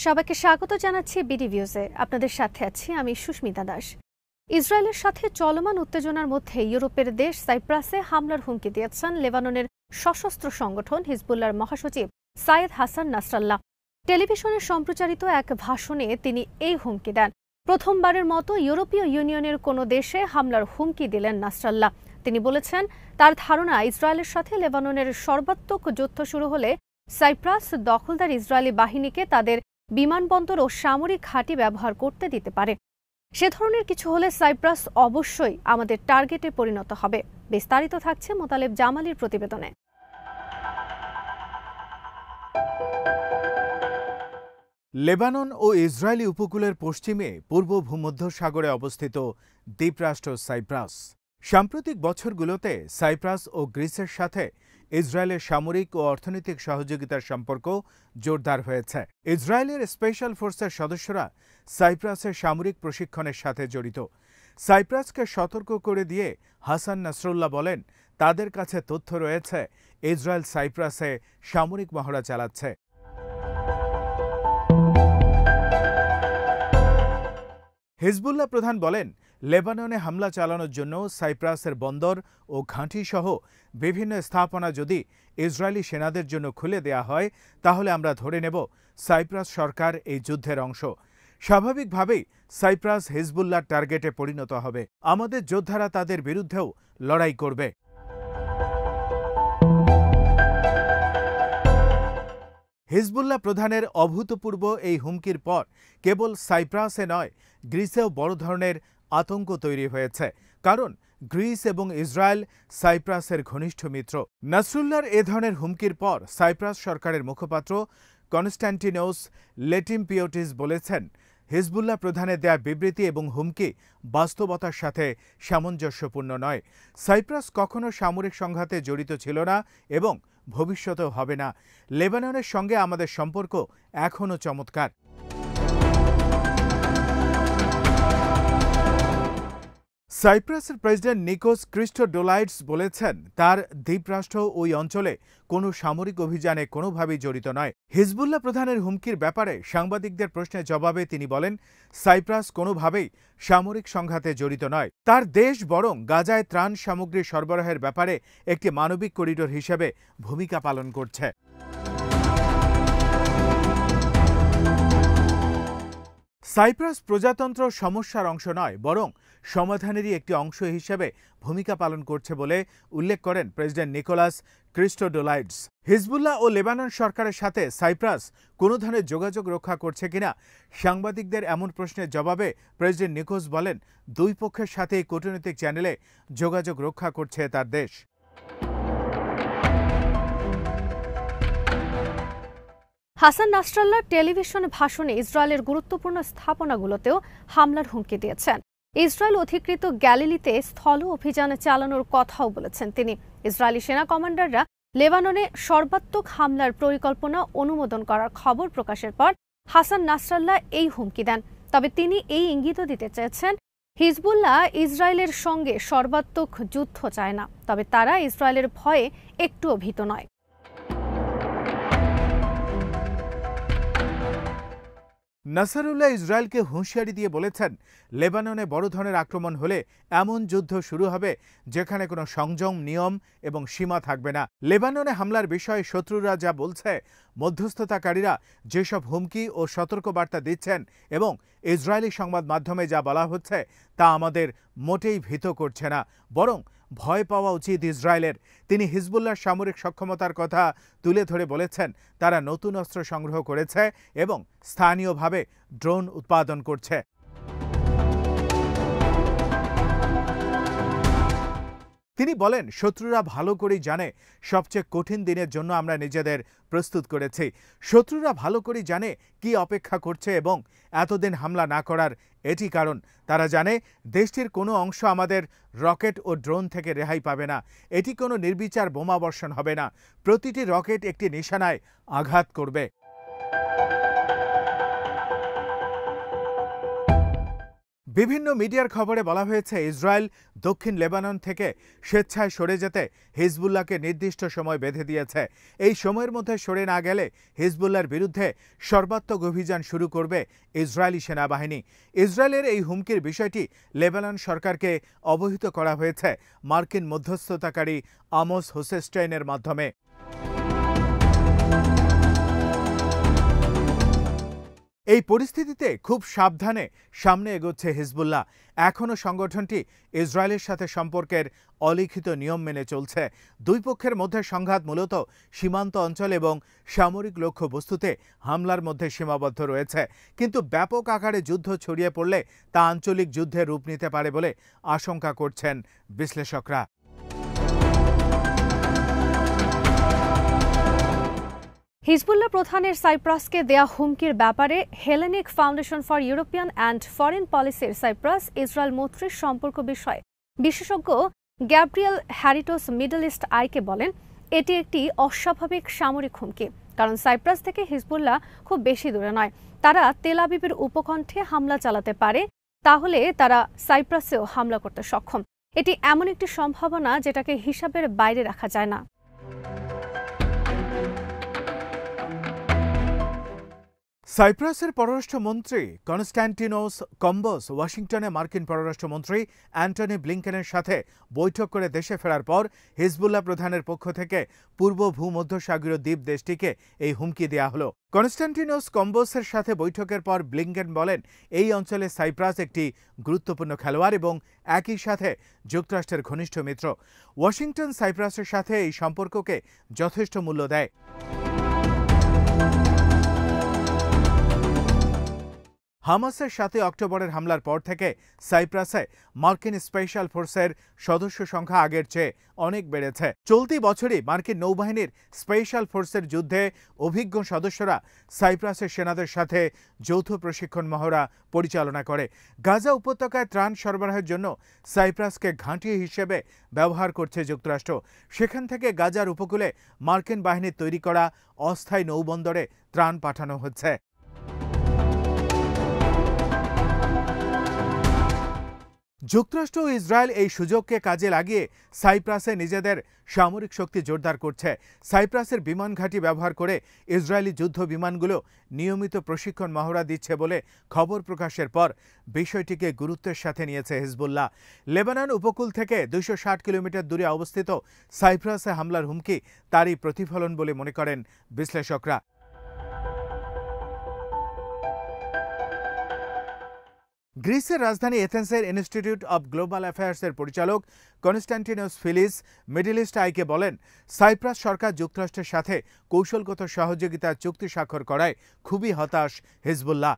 সবাইকে স্বাগত জানাচ্ছি বিডি ভিউজে। আপনাদের সাথে আছি আমি সুস্মিতা দাস। ইসরায়েলের সাথে চলমান উত্তেজনার মধ্যে ইউরোপের দেশ সাইপ্রাসে হামলার হুমকি দিয়েছেন লেবাননের সশস্ত্র সংগঠন হিজবুল্লাহর মহাসচিব সাইয়েদ হাসান নাসরাল্লাহ। টেলিভিশনে সম্প্রচারিত এক ভাষণে তিনি এই হুমকি দেন। প্রথমবারের মতো ইউরোপীয় ইউনিয়নের কোনো দেশে হামলার হুমকি দিলেন নাসরাল্লাহ। তিনি বলেছেন, তার ধারণা ইসরায়েলের সাথে লেবাননের সর্বাত্মক যুদ্ধ শুরু হলে সাইপ্রাস দখলদার ইসরায়েলি বাহিনীকে তাদের বিমানবন্দর ও সামরিক ঘাঁটি ব্যবহার করতে দিতে পারে। সে ধরনের কিছু হলে সাইপ্রাস অবশ্যই আমাদের টার্গেটে পরিণত হবে। বিস্তারিত থাকছে মোতালেব জামালির প্রতিবেদনে। লেবানন ও ইসরায়েলি উপকূলের পশ্চিমে পূর্ব ভূমধ্যসাগরে অবস্থিত দ্বীপরাষ্ট্র সাইপ্রাস। সাম্প্রতিক বছরগুলোতে সাইপ্রাস ও গ্রিসের সাথে ইসরায়েলের সামরিক ও অর্থনৈতিক সহযোগিতার সম্পর্ক জোরদার হয়েছে। ইসরায়েলের স্পেশাল ফোর্সের সদস্যরা সাইপ্রাসের সামরিক প্রশিক্ষণের সাথে জড়িত। সাইপ্রাসকে সতর্ক করে দিয়ে হাসান নাসরুল্লাহ বলেন, তাদের কাছে তথ্য রয়েছে ইসরায়েল সাইপ্রাসে সামরিক মহড়া চালাচ্ছে। হিজবুল্লাহ প্রধান বলেন, লেবাননে হামলা চালানোর জন্য সাইপ্রাসের বন্দর ও ঘাঁটি সহ বিভিন্ন স্থাপনা যদি ইসরায়েলি সেনাদের জন্য খুলে দেয়া হয়, তাহলে আমরা ধরে নেব সাইপ্রাস সরকার এই যুদ্ধের অংশ। স্বাভাবিকভাবেই সাইপ্রাস হিজবুল্লাহর টার্গেটে পরিণত হবে। আমাদের যোদ্ধারা তাদের বিরুদ্ধেও লড়াই করবে। হিজবুল্লাহ প্রধানের অভূতপূর্ব এই হুমকির পর কেবল সাইপ্রাসে নয়, গ্রিসেও বড় ধরনের আতঙ্ক তৈরি হয়েছে। কারণ গ্রিস এবং ইসরায়েল সাইপ্রাসের ঘনিষ্ঠ মিত্র। নাসরুল্লাহর এ ধরনের হুমকির পর সাইপ্রাস সরকারের মুখপাত্র কনস্ট্যান্টিনোস লেটিমপিওটিস বলেছেন, হিজবুল্লাহ প্রধানের দেয়া বিবৃতি এবং হুমকি বাস্তবতার সাথে সামঞ্জস্যপূর্ণ নয়। সাইপ্রাস কখনো সামরিক সংঘাতে জড়িত ছিল না এবং ভবিষ্যতেও হবে না। লেবাননের সঙ্গে আমাদের সম্পর্ক এখনও চমৎকার। সাইপ্রাসের প্রেসিডেন্ট নিকোস ক্রিস্টোডোলাইডস বলেছেন, তার দ্বীপরাষ্ট্র ওই অঞ্চলে কোনো সামরিক অভিযানে কোনোভাবেই জড়িত নয়। হিজবুল্লাহ প্রধানের হুমকির ব্যাপারে সাংবাদিকদের প্রশ্নের জবাবে তিনি বলেন, সাইপ্রাস কোনোভাবেই সামরিক সংঘাতে জড়িত নয়। তার দেশ বরং গাজায় ত্রাণ সামগ্রী সরবরাহের ব্যাপারে একটি মানবিক করিডোর হিসেবে ভূমিকা পালন করছে। সাইপ্রাস প্রজাতন্ত্র সমস্যার অংশ নয়, বরং সমাধানেরই একটি অংশ হিসেবে ভূমিকা পালন করছে বলে উল্লেখ করেন প্রেসিডেন্ট নিকোলাস ক্রিস্টোডোলাইডস। হিজবুল্লাহ ও লেবানন সরকারের সাথে সাইপ্রাস কোনো ধরনের যোগাযোগ রক্ষা করছে কিনা সাংবাদিকদের এমন প্রশ্নের জবাবে প্রেসিডেন্ট নিকোস বলেন, দুই পক্ষের সাথেই কূটনৈতিক চ্যানেলে যোগাযোগ রক্ষা করছে তার দেশ। হাসান নাসরাল্লাহ টেলিভিশন ভাষণে ইসরায়েলের গুরুত্বপূর্ণ স্থাপনাগুলোতেও হামলার হুমকি দিয়েছেন। ইসরায়েল অধিকৃত গ্যালিলিতে স্থল অভিযান চালানোর কথাও বলেছেন তিনি। ইসরায়েলি সেনা কমান্ডাররা লেবাননে সর্বাত্মক হামলার পরিকল্পনা অনুমোদন করার খবর প্রকাশের পর হাসান নাসরাল্লাহ এই হুমকি দেন। তবে তিনি এই ইঙ্গিতও দিতে চেয়েছেন, হিজবুল্লাহ ইসরায়েলের সঙ্গে সর্বাত্মক যুদ্ধ চায় না, তবে তারা ইসরায়েলের ভয়ে একটুও ভীত নয়। নাসরুল্লাহ ইসরায়েলকে হুঁশিয়ারি দিয়ে বলেছেন, লেবাননে বড় ধরনের আক্রমণ হলে এমন যুদ্ধ শুরু হবে যেখানে কোনো সংযম, নিয়ম এবং সীমা থাকবে না। লেবাননে হামলার বিষয়ে শত্রুরা যা বলছে, মধ্যস্থতাকারীরা যেসব হুমকি ও সতর্কবার্তা দিচ্ছেন এবং ইসরায়েলি সংবাদ মাধ্যমে যা বলা হচ্ছে, তা আমাদের মোটেই ভীত করছে না, বরং ভয় পাওয়া উচিত ইসরায়েলের। তিনি হিজবুল্লাহর সামরিক সক্ষমতার কথা তুলে ধরে বলেছেন, তারা নতুন অস্ত্র সংগ্রহ করেছে এবং স্থানীয়ভাবে ড্রোন উৎপাদন করছে। তিনি বলেন, শত্রুরা ভালো করেই জানে সবচেয়ে কঠিন দিনের জন্য আমরা নিজেদের প্রস্তুত করেছি। শত্রুরা ভালো করেই জানে কি অপেক্ষা করছে এবং এতদিন হামলা না করার এটি কারণ। তারা জানে দেশটির কোনো অংশ আমাদের রকেট ও ড্রোন থেকে রেহাই পাবে না। এটি কোনো নির্বিচার বোমাবর্ষণ হবে না। প্রতিটি রকেট একটি নিশানায় আঘাত করবে। বিভিন্ন মিডিয়ার খবরে বলা হয়েছে ইসরায়েল দক্ষিণ লেবানন থেকে স্বেচ্ছায় সরে যেতে হিজবুল্লাহকে নির্দিষ্ট সময় বেঁধে দিয়েছে। এই সময়ের মধ্যে সরে না গেলে হিজবুল্লাহর বিরুদ্ধে সর্বাত্মক অভিযান শুরু করবে ইসরায়েলি সেনাবাহিনী। ইসরায়েলের এই হুমকির বিষয়টি লেবানন সরকারকে অবহিত করা হয়েছে মার্কিন মধ্যস্থতাকারী আমোস হোসেনস্টাইনের মাধ্যমে। এই পরিস্থিতিতে খুব সাবধানে সামনে এগোচ্ছে হিজবুল্লাহ। এখনও সংগঠনটি ইসরায়েলের সাথে সম্পর্কের অলিখিত নিয়ম মেনে চলছে। দুই পক্ষের মধ্যে সংঘাত মূলত সীমান্ত অঞ্চল এবং সামরিক লক্ষ্যবস্তুতে হামলার মধ্যে সীমাবদ্ধ রয়েছে, কিন্তু ব্যাপক আকারে যুদ্ধ ছড়িয়ে পড়লে তা আঞ্চলিক যুদ্ধে রূপ নিতে পারে বলে আশঙ্কা করছেন বিশ্লেষকরা। হিজবুল্লাহ প্রধানের সাইপ্রাসকে দেয়া হুমকির ব্যাপারে Hellenic foundation for European and foreign পলিসির সাইপ্রাস ইসরায়েল মৈত্রীর সম্পর্ক বিষয়ে বিশেষজ্ঞ গ্যাব্রিয়েল হ্যারিটোস মিডল ইস্ট আইকে বলেন, এটি একটি অস্বাভাবিক সামরিক হুমকি, কারণ সাইপ্রাস থেকে হিজবুল্লাহ খুব বেশি দূরে নয়। তারা তেল আবিবের উপকণ্ঠে হামলা চালাতে পারে, তাহলে তারা সাইপ্রাসেও হামলা করতে সক্ষম। এটি এমন একটি সম্ভাবনা যেটাকে হিসাবের বাইরে রাখা যায় না। সাইপ্রাসের পররাষ্ট্রমন্ত্রী কনস্ট্যান্টিনোস কম্বোস ওয়াশিংটনে মার্কিন পররাষ্ট্রমন্ত্রী অ্যান্টনি ব্লিংকেনের সাথে বৈঠক করে দেশে ফেরার পর হিজবুল্লাহ প্রধানের পক্ষ থেকে পূর্ব ভূমধ্যসাগরীয় দ্বীপ দেশটিকে এই হুমকি দেওয়া হলো। কনস্ট্যান্টিনোস কম্বোসের সাথে বৈঠকের পর ব্লিংকেন বলেন, এই অঞ্চলে সাইপ্রাস একটি গুরুত্বপূর্ণ খেলোয়াড় এবং একই সাথে যুক্তরাষ্ট্রের ঘনিষ্ঠ মিত্র। ওয়াশিংটন সাইপ্রাসের সাথে এই সম্পর্ককে যথেষ্ট মূল্য দেয়। হামাসের 7 অক্টোবরের হামলার পর থেকে সাইপ্রাসে মার্কিন স্পেশাল ফোর্সের সদস্য সংখ্যা আগের চেয়ে অনেক বেড়েছে। চলতি বছরই মার্কিন নৌবাহিনীর স্পেশাল ফোর্সের যুদ্ধে অভিজ্ঞ সদস্যরা সাইপ্রাসের সেনাদের সাথে যৌথ প্রশিক্ষণ মহড়া পরিচালনা করে। গাজা উপত্যকায় ত্রাণ সরবরাহের জন্য সাইপ্রাসকে ঘাঁটি হিসেবে ব্যবহার করছে যুক্তরাষ্ট্র। সেখান থেকে গাজার উপকূলে মার্কিন বাহিনীর তৈরি করা অস্থায়ী নৌবন্দরে ত্রাণ পাঠানো হচ্ছে। যুক্তরাষ্ট্র ও ইসরায়েল এই সুযোগকে কাজে লাগিয়ে সাইপ্রাসে নিজেদের সামরিক শক্তি জোরদার করছে। সাইপ্রাসের বিমান ঘাঁটি ব্যবহার করে ইসরায়েলি যুদ্ধ বিমানগুলো নিয়মিত প্রশিক্ষণ মহড়া দিচ্ছে বলে খবর প্রকাশের পর বিষয়টিকে গুরুত্বের সাথে নিয়েছে হিজবুল্লাহ। লেবানন উপকূল থেকে 260 কিলোমিটার দূরে অবস্থিত সাইপ্রাসে হামলার হুমকি তারই প্রতিফলন বলে মনে করেন বিশ্লেষকরা। গ্রিসের রাজধানী এথেন্সের ইনস্টিটিউট অব গ্লোবাল অ্যাফেয়ার্সের পরিচালক কনস্ট্যান্টিনোস ফিলিস মিডল ইস্ট আইকে বলেন, সাইপ্রাস সরকার যুক্তরাষ্ট্রের সাথে কৌশলগত সহযোগিতার চুক্তি স্বাক্ষর করায় খুবই হতাশ হিজবুল্লাহ।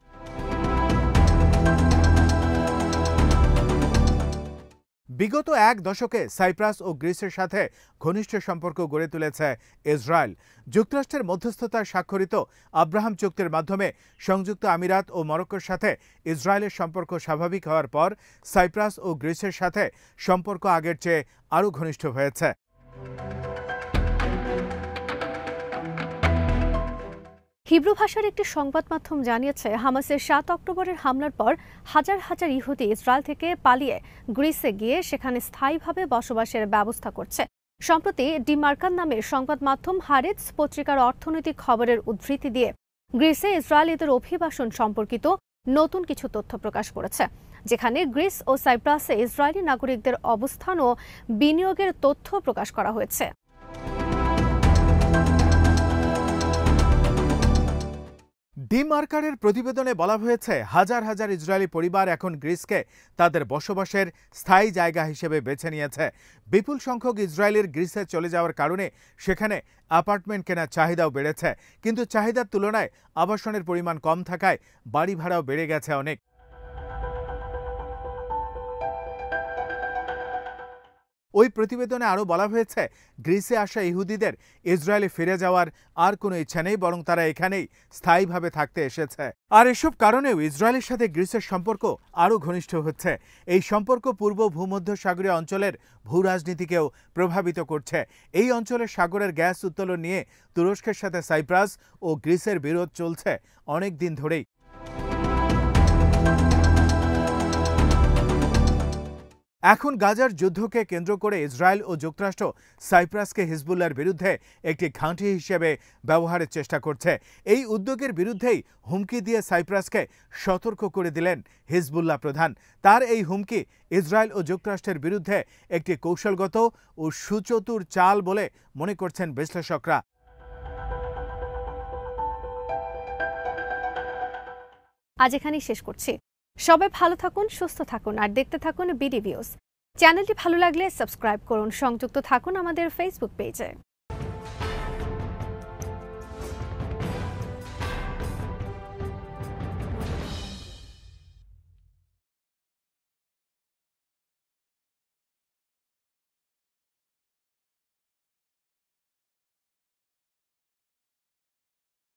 বিগত এক দশকে সাইপ্রাস ও গ্রিসের সাথে ঘনিষ্ঠ সম্পর্ক গড়ে তুলেছে ইসরায়েল। যুক্তরাষ্ট্রের মধ্যস্থতায় স্বাক্ষরিত আব্রাহাম চুক্তির মাধ্যমে সংযুক্ত আমিরাত ও মরক্কোর সাথে ইসরায়েলের সম্পর্ক স্বাভাবিক হওয়ার পর সাইপ্রাস ও গ্রিসের সাথে সম্পর্ক আগের চেয়ে আরও ঘনিষ্ঠ হয়েছে। হিব্রু ভাষার একটি সংবাদ মাধ্যম জানিয়েছে, হামাসের 7 অক্টোবরের হামলার পর হাজার হাজার ইহুদি ইসরায়েল থেকে পালিয়ে গ্রিসে গিয়ে সেখানে স্থায়ীভাবে বসবাসের ব্যবস্থা করছে। সম্প্রতি ডিমার্কান নামের সংবাদ মাধ্যম হারেটস পত্রিকার অর্থনৈতিক খবরের উদ্ধৃতি দিয়ে গ্রিসে ইসরায়েলিদের অভিবাসন সম্পর্কিত নতুন কিছু তথ্য প্রকাশ করেছে, যেখানে গ্রিস ও সাইপ্রাসে ইসরায়েলি নাগরিকদের অবস্থান ও বিনিয়োগের তথ্য প্রকাশ করা হয়েছে। ডিমার্কারের প্রতিবেদনে বলা হয়েছে, হাজার হাজার ইসরায়েলি পরিবার এখন গ্রিসকে তাদের বসবাসের স্থায়ী জায়গা হিসেবে বেছে নিয়েছে। বিপুল সংখ্যক ইসরায়েলির গ্রিসে চলে যাওয়ার কারণে সেখানে অ্যাপার্টমেন্ট কেনার চাহিদাও বেড়েছে, কিন্তু চাহিদার তুলনায় আবাসনের পরিমাণ কম থাকায় বাড়ি ভাড়াও বেড়ে গেছে অনেক। ওই প্রতিবেদনে আরও বলা হয়েছে, গ্রিসে আসা ইহুদিদের ইসরায়েলে ফিরে যাওয়ার আর কোনো ইচ্ছা নেই, বরং তারা এখানেই স্থায়ীভাবে থাকতে এসেছে। আর এসব কারণেও ইসরায়েলের সাথে গ্রিসের সম্পর্ক আরও ঘনিষ্ঠ হচ্ছে। এই সম্পর্ক পূর্ব ভূমধ্যসাগরীয় অঞ্চলের ভূরাজনীতিকেও প্রভাবিত করছে। এই অঞ্চলের সাগরের গ্যাস উত্তোলন নিয়ে তুরস্কের সাথে সাইপ্রাস ও গ্রিসের বিরোধ চলছে অনেক দিন ধরেই। এখন গাজার যুদ্ধকে কেন্দ্র করে ইসরায়েল ও যুক্তরাষ্ট্র সাইপ্রাসকে হিজবুল্লাহর বিরুদ্ধে একটি ঘাঁটি হিসেবে ব্যবহারের চেষ্টা করছে। এই উদ্যোগের বিরুদ্ধেই হুমকি দিয়ে সাইপ্রাসকে সতর্ক করে দিলেন হিজবুল্লাহ প্রধান। তার এই হুমকি ইসরায়েল ও যুক্তরাষ্ট্রের বিরুদ্ধে একটি কৌশলগত ও সুচতুর চাল বলে মনে করছেন বিশ্লেষকরা। আজ এখানেই শেষ করছি। সবাই ভালো থাকুন, সুস্থ থাকুন আর দেখতে থাকুন বিডি ভিউজ। চ্যানেলটি ভালো লাগলে সাবস্ক্রাইব করুন, সংযুক্ত থাকুন আমাদের ফেসবুক পেজে।